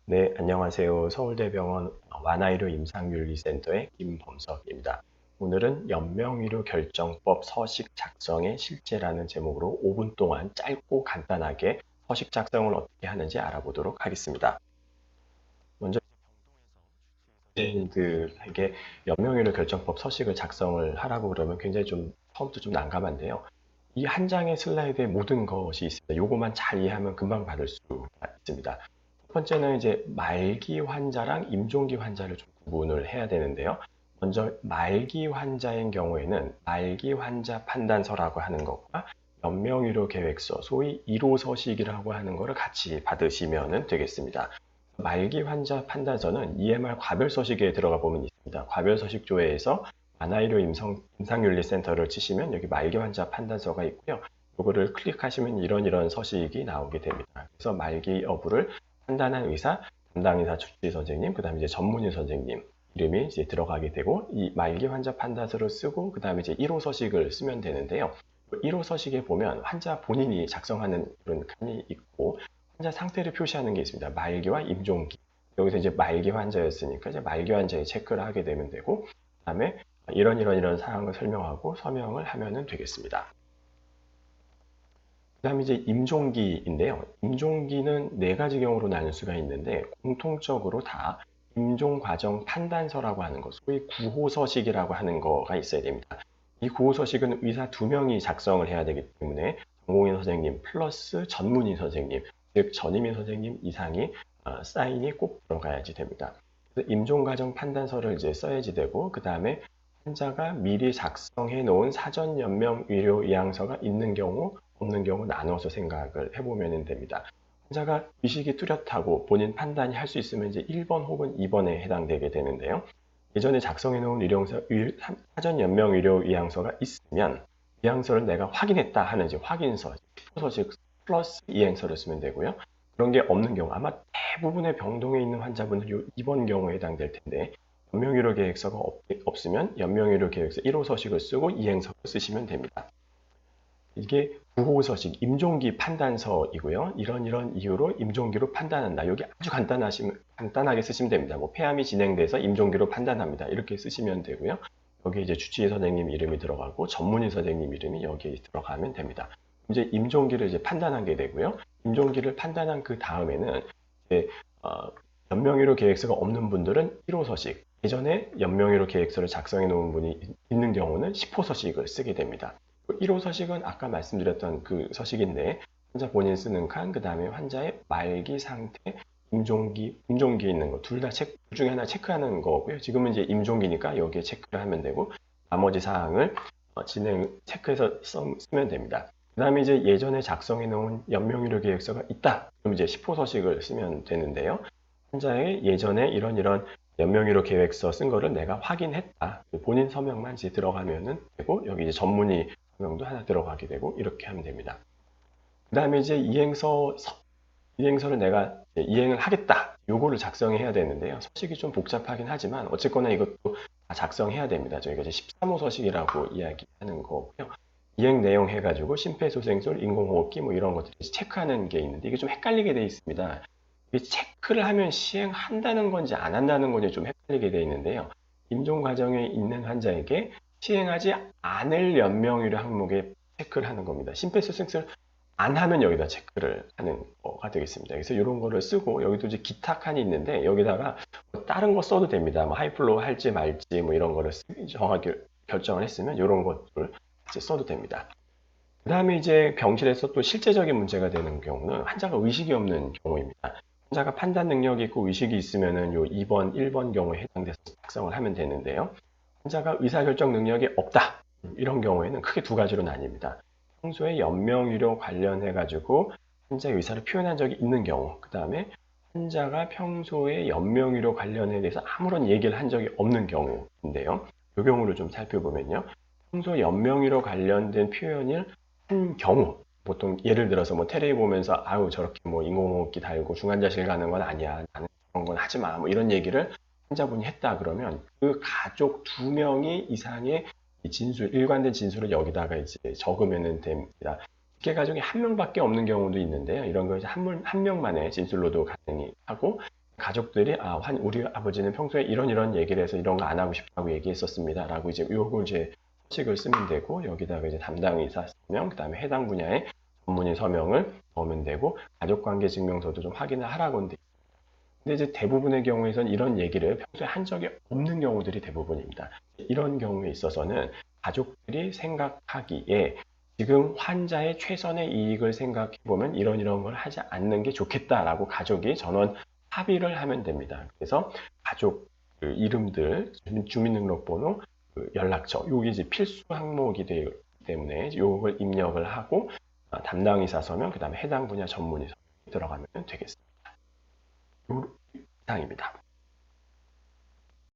네, 안녕하세요. 서울대병원 완화의료 임상윤리센터의 김범석입니다. 오늘은 연명의료 결정법 서식 작성의 실제라는 제목으로 5분 동안 짧고 간단하게 서식 작성을 어떻게 하는지 알아보도록 하겠습니다. 먼저 이게 연명의료 결정법 서식을 작성을 하라고 그러면 굉장히 처음부터 좀 난감한데요. 이 한 장의 슬라이드에 모든 것이 있습니다. 요거만 잘 이해하면 금방 받을 수가 있습니다. 첫 번째는 이제 말기 환자랑 임종기 환자를 좀 구분을 해야 되는데요. 먼저 말기 환자인 경우에는 말기 환자 판단서라고 하는 것과 연명의료 계획서, 소위 1호 서식이라고 하는 것을 같이 받으시면 되겠습니다. 말기 환자 판단서는 EMR 과별서식에 들어가 보면 있습니다. 과별서식 조회에서 완화의료 임상윤리센터를 치시면 여기 말기 환자 판단서가 있고요. 이거를 클릭하시면 이런 서식이 나오게 됩니다. 그래서 말기 여부를 판단한 의사, 담당 의사 주치의 선생님, 그 다음에 이제 전문의 선생님 이름이 이제 들어가게 되고, 이 말기 환자 판단서를 쓰고 그 다음에 이제 1호 서식을 쓰면 되는데요. 1호 서식에 보면 환자 본인이 작성하는 그런 칸이 있고, 환자 상태를 표시하는 게 있습니다. 말기와 임종기. 여기서 이제 말기 환자였으니까 이제 말기 환자에 체크를 하게 되면 되고, 그다음에 이런 사항을 설명하고 서명을 하면 되겠습니다. 그 다음에 이제 임종기인데요. 임종기는 네 가지 경우로 나눌 수가 있는데, 공통적으로 다 임종과정 판단서라고 하는 것, 소위 구호서식이라고 하는 거가 있어야 됩니다. 이 구호서식은 의사 2명이 작성을 해야 되기 때문에 전공의 선생님 플러스 전문의 선생님, 즉 전임의 선생님 이상이 사인이 꼭 들어가야지 됩니다. 그래서 임종과정 판단서를 이제 써야지 되고, 그 다음에 환자가 미리 작성해 놓은 사전 연명 의료 의향서가 있는 경우, 없는 경우 나눠서 생각을 해보면 됩니다. 환자가 의식이 뚜렷하고 본인 판단이 할 수 있으면 이제 1번 혹은 2번에 해당되게 되는데요. 예전에 작성해 놓은 사전 연명 의료 의향서가 있으면 의향서를 내가 확인했다 하는 이제 확인서, 서식 플러스 이행서를 쓰면 되고요. 그런 게 없는 경우, 아마 대부분의 병동에 있는 환자분은 요 2번 경우에 해당될 텐데, 연명의료 계획서가 없으면 연명의료 계획서 1호 서식을 쓰고 이행서를 쓰시면 됩니다. 이게 9호 서식, 임종기 판단서이고요. 이런 이유로 임종기로 판단한다. 여기 아주 간단하게 쓰시면 됩니다. 뭐 폐암이 진행돼서 임종기로 판단합니다. 이렇게 쓰시면 되고요. 여기 이제 주치의 선생님 이름이 들어가고 전문의 선생님 이름이 여기에 들어가면 됩니다. 이제 임종기를 이제 판단한 게 되고요. 임종기를 판단한 그 다음에는 이제 연명의료 계획서가 없는 분들은 1호 서식, 예전에 연명의료 계획서를 작성해 놓은 분이 있는 경우는 10호 서식을 쓰게 됩니다. 1호 서식은 아까 말씀드렸던 그 서식인데, 환자 본인 쓰는 칸, 그 다음에 환자의 말기 상태, 임종기에 있는 거, 둘 중에 하나 체크하는 거고요. 지금은 이제 임종기니까 여기에 체크를 하면 되고, 나머지 사항을 체크해서 쓰면 됩니다. 그 다음에 이제 예전에 작성해 놓은 연명의료 계획서가 있다. 그럼 이제 10호 서식을 쓰면 되는데요. 환자의 예전에 이런 연명의료 계획서 쓴 거를 내가 확인했다. 본인 서명만 이제 들어가면 되고, 여기 이제 전문의 서명도 하나 들어가게 되고, 이렇게 하면 됩니다. 그 다음에 이제 이행서를 내가 이행을 하겠다. 요거를 작성해야 되는데요. 서식이 좀 복잡하긴 하지만, 어쨌거나 이것도 다 작성해야 됩니다. 저희가 이제 13호 서식이라고 이야기하는 거고요. 이행 내용 해가지고 심폐소생술, 인공호흡기 뭐 이런 것들 체크하는 게 있는데, 이게 좀 헷갈리게 돼 있습니다. 체크를 하면 시행한다는 건지 안 한다는 건지 좀 헷갈리게 되어 있는데요. 임종 과정에 있는 환자에게 시행하지 않을 연명의료 항목에 체크를 하는 겁니다. 심폐소생술 안 하면 여기다 체크를 하는 거가 되겠습니다. 그래서 이런 거를 쓰고, 여기도 이제 기타 칸이 있는데 여기다가 뭐 다른 거 써도 됩니다. 뭐 하이플로우 할지 말지 뭐 이런 거를 정하게 결정을 했으면 이런 것들 같이 써도 됩니다. 그 다음에 이제 병실에서 또 실제적인 문제가 되는 경우는 환자가 의식이 없는 경우입니다. 환자가 판단 능력이 있고 의식이 있으면은 요 2번, 1번 경우에 해당돼서 작성을 하면 되는데요. 환자가 의사결정 능력이 없다. 이런 경우에는 크게 두 가지로 나뉩니다. 평소에 연명의료 관련해가지고 환자의 의사를 표현한 적이 있는 경우, 그 다음에 환자가 평소에 연명의료 관련에 대해서 아무런 얘기를 한 적이 없는 경우인데요. 이 경우를 좀 살펴보면요. 평소 연명의료 관련된 표현을 한 경우, 보통 예를 들어서 뭐 텔레비 보면서 아유 저렇게 뭐 인공호흡기 달고 중환자실 가는 건 아니야, 나는 그런 건 하지 마, 뭐 이런 얘기를 환자분이 했다 그러면 그 가족 2명이 이상의 일관된 진술을 여기다가 이제 적으면 됩니다. 직계 가족이 한 명밖에 없는 경우도 있는데요. 이런 거 이제 한 명만의 진술로도 가능하고, 가족들이 우리 아버지는 평소에 이런 얘기를 해서 이런 거 안 하고 싶다고 얘기했었습니다. 라고 이제 요걸 이제 서식을 쓰면 되고, 여기다가 이제 담당 의사 서명, 그 다음에 해당 분야의 전문의 서명을 넣으면 되고, 가족관계 증명서도 좀 확인을 하라고 하는데, 근데 이제 대부분의 경우에선 이런 얘기를 평소에 한 적이 없는 경우들이 대부분입니다. 이런 경우에 있어서는 가족들이 생각하기에 지금 환자의 최선의 이익을 생각해 보면 이런 걸 하지 않는 게 좋겠다라고 가족이 전원 합의를 하면 됩니다. 그래서 가족 이름들, 주민등록번호, 연락처, 요게 이제 필수 항목이 되기 때문에 요걸 입력을 하고 담당의사 서명, 그 다음에 해당 분야 전문의 서명이 들어가면 되겠습니다. 요 이상입니다.